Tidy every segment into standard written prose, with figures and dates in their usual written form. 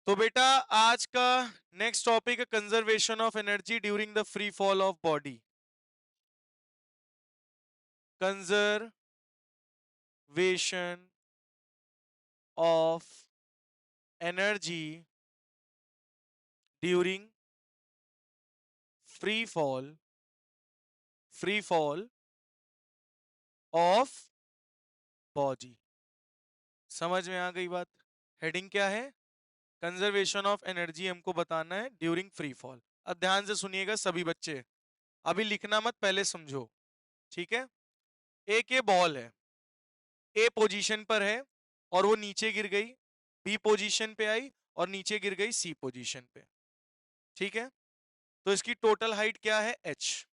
तो बेटा आज का नेक्स्ट टॉपिक है conservation of energy during the free fall of body. Conservation of energy during free fall of body. समझ में आ गई बात? हेडिंग क्या है? कंजर्वेशन ऑफ एनर्जी हमको बताना है ड्यूरिंग फ्री फॉल। अब ध्यान से सुनिएगा सभी बच्चे, अभी लिखना मत, पहले समझो, ठीक है? एक ये बॉल है, ए पोजीशन पर है और वो नीचे गिर गई, बी पोजीशन पे आई और नीचे गिर गई सी पोजीशन पे, ठीक है? तो इसकी टोटल हाइट क्या है? एच।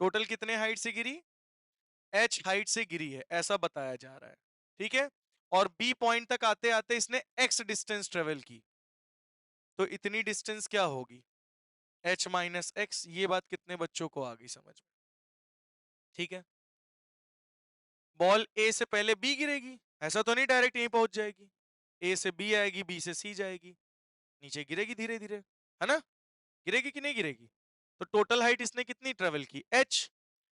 टोटल कितने हाइट से गिरी? एच हाइट से गिरी है, ऐसा बताया जा रहा है, ठीक है? और बी पॉइंट तक आते आते इसने एक्स डिस्टेंस ट्रेवल की, तो इतनी डिस्टेंस क्या होगी? H minus x. ये बात कितने बच्चों को आ गई समझ में? ठीक है? बॉल ए से पहले बी गिरेगी, ऐसा तो नहीं डायरेक्ट यहीं पहुंच जाएगी। ए से बी आएगी, बी से सी जाएगी, नीचे गिरेगी धीरे धीरे, है ना? गिरेगी कि नहीं गिरेगी? तो टोटल हाइट इसने कितनी ट्रेवल की? एच।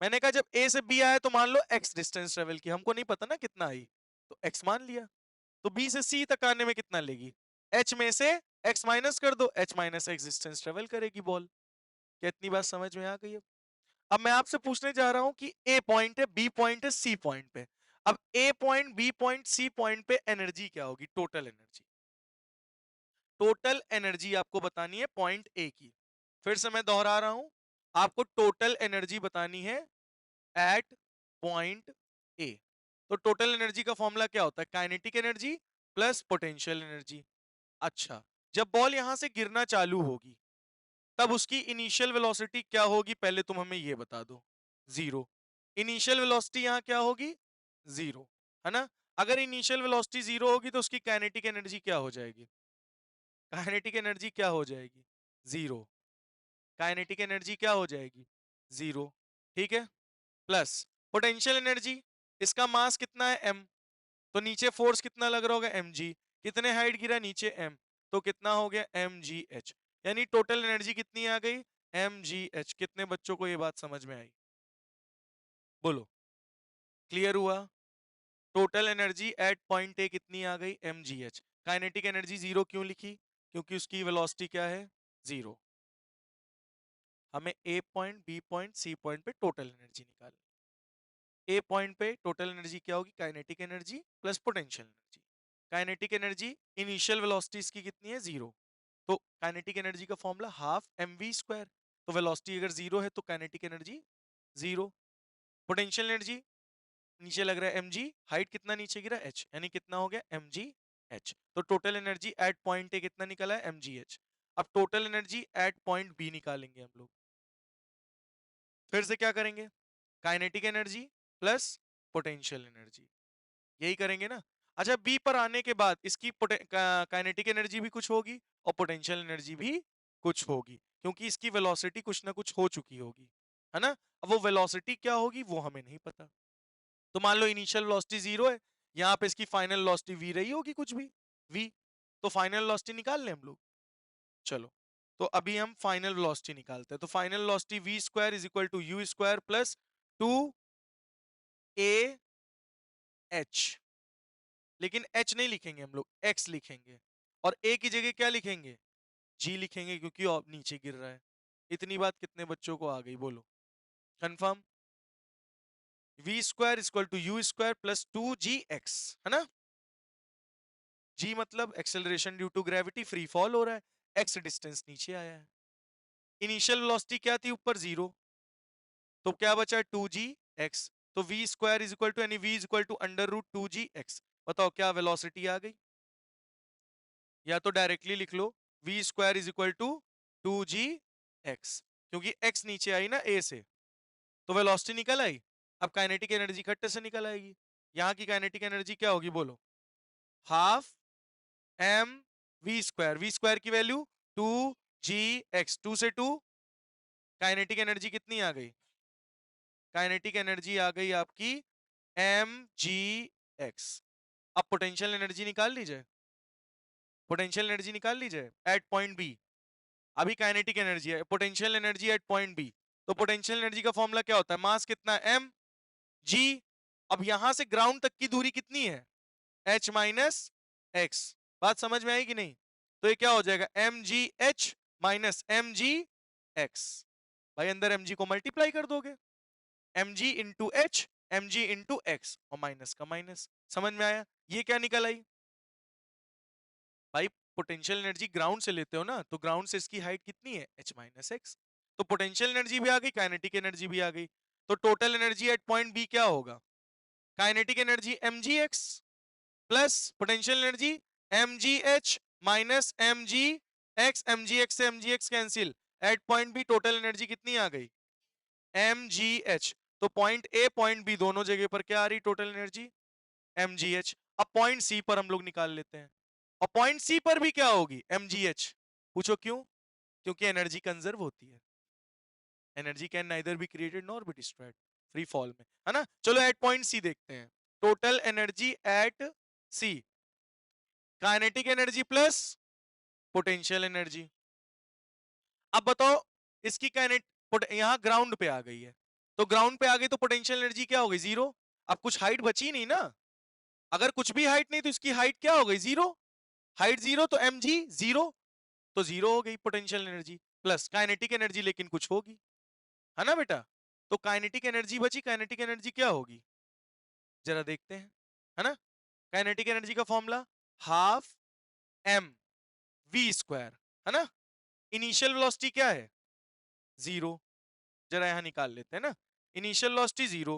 मैंने कहा जब ए से बी आया तो मान लो एक्स डिस्टेंस ट्रेवल की, हमको नहीं पता ना कितना आई, तो एक्स मान लिया। तो बी से सी तक आने में कितना लेगी? एच में से एक्स माइनस कर दो, H minus x distance travel करेगी बॉल। क्या इतनी बात समझ में आ गई? अब मैं आपसे पूछने जा रहा हूं कि ए पॉइंट है, बी पॉइंट है, सी पॉइंट पे। अब A point, B point, C point पे एनर्जी क्या होगी? Total energy. टोटल एनर्जी आपको बतानी है पॉइंट ए की। फिर से मैं दोहरा रहा हूं, आपको टोटल एनर्जी बतानी है एट पॉइंट ए। तो टोटल एनर्जी का फॉर्मूला क्या होता है? Kinetic energy plus potential energy. अच्छा, जब बॉल यहां से गिरना चालू होगी तब उसकी इनिशियल वेलोसिटी क्या होगी? पहले तुम हमें ये बता दो। जीरो। इनिशियल वेलोसिटी यहां क्या होगी? जीरो, है ना? अगर इनिशियल वेलोसिटी जीरो होगी तो उसकी काइनेटिक एनर्जी क्या हो जाएगी? काइनेटिक एनर्जी क्या हो जाएगी? जीरो। काइनेटिक एनर्जी क्या हो जाएगी? जीरो, ठीक है? प्लस पोटेंशियल एनर्जी, इसका मास कितना है? एम। तो नीचे फोर्स कितना लग रहा होगा? M G. कितने हाइट गिरा? नीचे एम। तो कितना हो गया? M G H. यानी टोटल एनर्जी कितनी आ गई? M G H. कितने बच्चों को ये बात समझ में आई? बोलो, क्लियर हुआ? Total energy at point A कितनी आ गई? M G H. Kinetic energy zero क्यों लिखी? क्योंकि उसकी वेलोसिटी क्या है? जीरो। हमें A point, B point, C point पे टोटल एनर्जी निकालनी। ए पॉइंट पे टोटल एनर्जी क्या होगी? Kinetic energy plus potential energy. Kinetic energy initial velocity इसकी कितनी है? जीरो। तो काइनेटिक एनर्जी का formula half M V square. तो वेलोसिटी अगर जीरो है तो kinetic energy zero. Potential energy नीचे लग रहा है एम जी, हाइट कितना नीचे गिरा? एच, यानी कितना हो गया? M G H. तो total energy at point A कितना निकाला है? M G H. अब total energy at point B निकालेंगे हम लोग। फिर से क्या करेंगे? Kinetic energy plus potential energy, यही करेंगे ना? अच्छा, बी पर आने के बाद इसकी काइनेटिक एनर्जी भी कुछ होगी और पोटेंशियल एनर्जी भी कुछ होगी, क्योंकि इसकी वेलोसिटी कुछ ना कुछ हो चुकी होगी, है ना? अब वो वेलोसिटी क्या होगी वो हमें नहीं पता। तो मान लो इनिशियल वेलोसिटी जीरो है, यहाँ पे इसकी फाइनल वेलोसिटी वी रही होगी कुछ भी, वी। तो फाइनल वेलोसिटी निकाल लें हम लोग। चलो, तो अभी हम फाइनल वेलोसिटी निकालते हैं। तो final velocity V square is equal to U square plus two A H. लेकिन एच नहीं लिखेंगे हम लोग, एक्स लिखेंगे। और ए की जगह क्या लिखेंगे? जी लिखेंगे, क्योंकि नीचे गिर रहा है। इतनी बात कितने बच्चों को आ गई? बोलो, confirm? V square equal to U square plus two G X, है ना? जी मतलब acceleration due to gravity, free fall हो रहा है, एक्स डिस्टेंस नीचे आया है। इनिशियल वेलोसिटी क्या थी? ऊपर जीरो। तो क्या बचा? Two G X. तो V square is equal to, यानी V is equal to under root two G X. बताओ क्या वेलोसिटी आ गई? या तो डायरेक्टली लिख लो, V square is equal to two G X, क्योंकि एक्स नीचे आई ना ए से, तो वेलोसिटी निकल आई। अब काइनेटिक एनर्जी इकट्ठे से निकल आएगी। यहाँ की काइनेटिक एनर्जी क्या होगी? बोलो, half M V square. V square की value two G X. Two से टू, काइनेटिक एनर्जी कितनी आ गई? काइनेटिक एनर्जी आ गई आपकी एम जी एक्स। अब पोटेंशियल एनर्जी निकाल लीजिए। पोटेंशियल एनर्जी निकाल ली जाए एट पॉइंट बी। अभी काइनेटिक एनर्जी है, potential energy at point B. तो पोटेंशियल एनर्जी का फॉर्मूला क्या होता है? मास कितना है? M G. अब यहां से ग्राउंड तक की दूरी कितनी है? H minus x. बात समझ में आई कि नहीं? तो ये क्या हो जाएगा? M G H minus M G X. भाई अंदर एम जी को मल्टीप्लाई कर दोगे, M G into H, M G into X, और माइनस का माइनस। समझ में आया? ये क्या निकल आई भाई? पोटेंशियल एनर्जी ग्राउंड से लेते हो ना, तो ग्राउंड से इसकी हाइट कितनी है? H minus X. तो पोटेंशियल एनर्जी भी आ गई, काइनेटिक एनर्जी भी आ गई। तो total energy at point B क्या होगा? Kinetic energy M G X plus potential energy M G H minus M G X. M G X से M G X cancel, at point B total energy कितनी आ गई? M G H. तो point A point B दोनों जगह पर क्या आ रही total energy? M G H. अब पॉइंट सी पर हम लोग निकाल लेते हैं, और पॉइंट सी पर भी क्या होगी? M G H. पूछो क्यों? क्योंकि एनर्जी कंजर्व होती है। Energy can neither be created nor be destroyed free fall में, है ना? चलो एट पॉइंट सी देखते हैं। Total energy at C, kinetic energy plus potential energy. अब बताओ इसकी काइनेट यहां ग्राउंड पे आ गई है, तो ग्राउंड पे आ गई तो पोटेंशियल एनर्जी क्या हो गई? जीरो। अब कुछ हाइट बची नहीं ना, अगर कुछ भी हाइट नहीं तो इसकी हाइट क्या हो गई? जीरो। हाइट जीरो तो एम जी जीरो, तो जीरो हो गई potential energy. Plus kinetic energy लेकिन कुछ होगी, है ना बेटा? तो काइनेटिक एनर्जी बची, काइनेटिक एनर्जी क्या होगी जरा देखते हैं, है ना? काइनेटिक एनर्जी का formula half M V square, है ना? इनिशियल वेलोसिटी क्या है? जीरो। जरा यहां निकाल लेते हैं ना, initial velocity zero,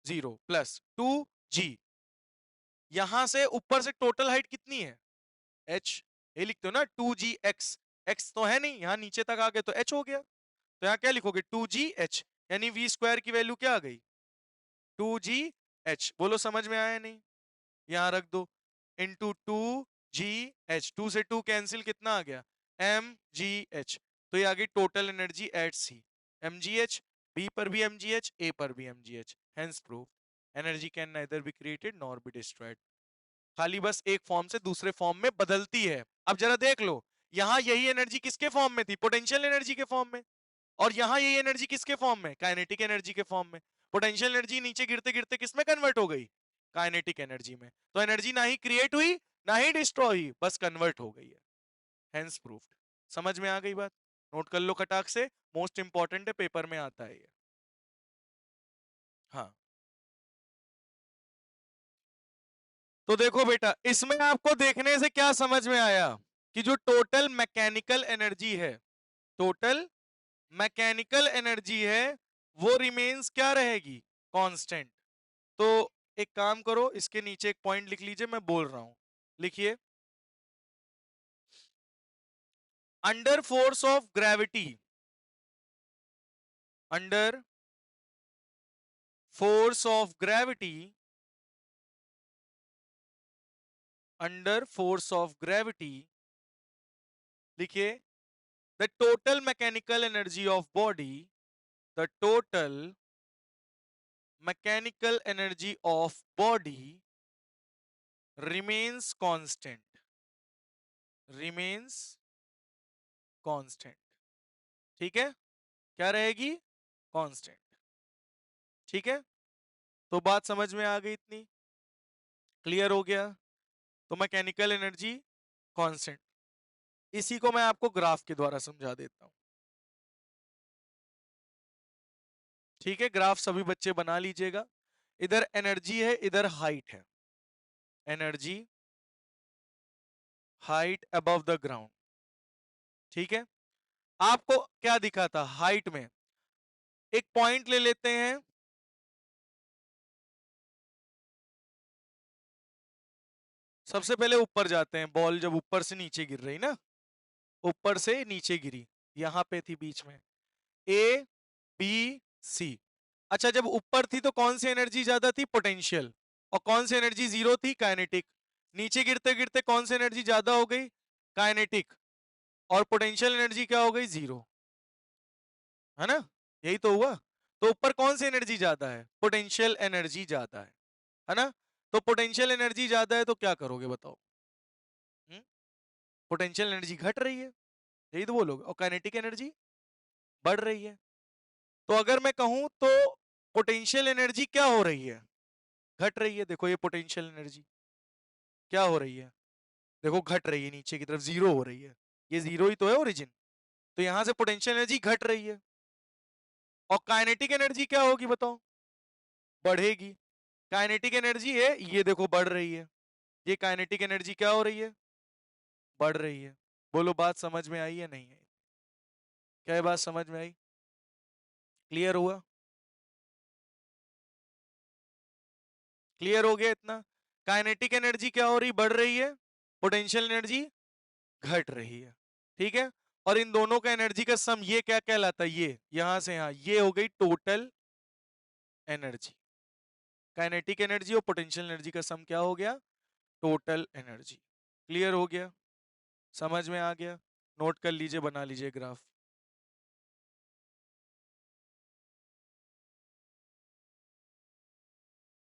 zero plus two G. यहां से ऊपर से टोटल हाइट कितनी है? एच। ये लिखते हो ना टू जी एक्स, एक्स तो है नहीं, यहां नीचे तक आ गए तो एच हो गया। तो यहाँ क्या लिखोगे? टू जी एच, यानी वी स्क्वायर की वैल्यू क्या आ गई? Two G H. बोलो समझ में आया नहीं? यहां रख दो, into two G H. Two से टू कैंसिल, कितना आ गया? M G H. तो ये आ गई total energy at C, M G H. B पर भी एम जी एच, ए पर भी M G H, hence proof energy can neither be created nor be destroyed. खाली बस एक फॉर्म से दूसरे फॉर्म में बदलती है। अब जरा देख लो, यहां यही एनर्जी किसके फॉर्म में थी? पोटेंशियल एनर्जी के फॉर्म में। और यहां यही एनर्जी किसके फॉर्म में? काइनेटिक एनर्जी के फॉर्म में। पोटेंशियल एनर्जी नीचे गिरते गिरते किस में कन्वर्ट हो गई? काइनेटिक एनर्जी में। तो एनर्जी ना ही क्रिएट हुई ना ही डिस्ट्रॉय हुई, बस कन्वर्ट हो गई है, हेंस प्रूफ्ड। समझ में आ गई बात? नोट कर लो कटाक से, मोस्ट इंपॉर्टेंट है, पेपर में आता है ये। हाँ, तो देखो बेटा, इसमें आपको देखने से क्या समझ में आया कि जो टोटल मैकेनिकल एनर्जी है, टोटल मैकेनिकल एनर्जी है, वो रिमेन्स क्या रहेगी? कांस्टेंट। तो एक काम करो, इसके नीचे एक पॉइंट लिख लीजिए, मैं बोल रहा हूं, लिखिए। Under force of gravity, under force of gravity, under force of gravity, लिखिए, the total mechanical energy of body, the total mechanical energy of body remains constant, remains constant. ठीक है? क्या रहेगी? कांस्टेंट। ठीक है? तो बात समझ में आ गई इतनी? क्लियर हो गया? तो मैकेनिकल एनर्जी कांस्टेंट, इसी को मैं आपको ग्राफ के द्वारा समझा देता हूं। ठीक है? ग्राफ सभी बच्चे बना लीजिएगा। इधर एनर्जी है, इधर हाइट है। Energy, height above the ground. ठीक है? आपको क्या दिखा था हाइट में? एक पॉइंट ले लेते हैं, सबसे पहले ऊपर जाते हैं। बॉल जब ऊपर से नीचे गिर रही ना, ऊपर से नीचे गिरी, यहां पे थी बीच में, ए बी सी। अच्छा, जब ऊपर थी तो कौन सी एनर्जी ज्यादा थी? पोटेंशियल। और कौन सी एनर्जी जीरो थी? काइनेटिक। नीचे गिरते गिरते कौन सी एनर्जी ज्यादा हो गई? काइनेटिक। और पोटेंशियल एनर्जी क्या हो गई? जीरो, है ना? यही तो हुआ। तो ऊपर कौन सी एनर्जी ज्यादा है? पोटेंशियल एनर्जी ज्यादा है ना? तो पोटेंशियल एनर्जी ज्यादा है तो क्या करोगे बताओ? पोटेंशियल एनर्जी घट रही है, यही तो बोलोगे, और काइनेटिक एनर्जी बढ़ रही है। तो अगर मैं कहूं तो पोटेंशियल एनर्जी क्या हो रही है, घट रही है। देखो ये पोटेंशियल एनर्जी क्या हो रही है, देखो घट रही है, नीचे की तरफ जीरो हो रही है, ये जीरो ही तो है ओरिजिन, तो यहां से पोटेंशियल एनर्जी घट रही है। और काइनेटिक एनर्जी क्या होगी बताओ, बढ़ेगी। काइनेटिक एनर्जी है ये देखो बढ़ रही है, ये काइनेटिक एनर्जी क्या हो रही है, बढ़ रही है। बोलो बात समझ में आई या नहीं आई, क्या ये बात समझ में आई, क्लियर हुआ, क्लियर हो गया इतना। काइनेटिक एनर्जी क्या हो रही, बढ़ रही है, पोटेंशियल एनर्जी घट रही है, ठीक है। और इन दोनों का एनर्जी का सम ये क्या कहलाता है, ये यहां से यहां, ये हो गई टोटल एनर्जी। काइनेटिक एनर्जी और पोटेंशियल एनर्जी का सम क्या हो गया, टोटल एनर्जी। क्लियर हो गया, समझ में आ गया, नोट कर लीजिए, बना लीजिए ग्राफ।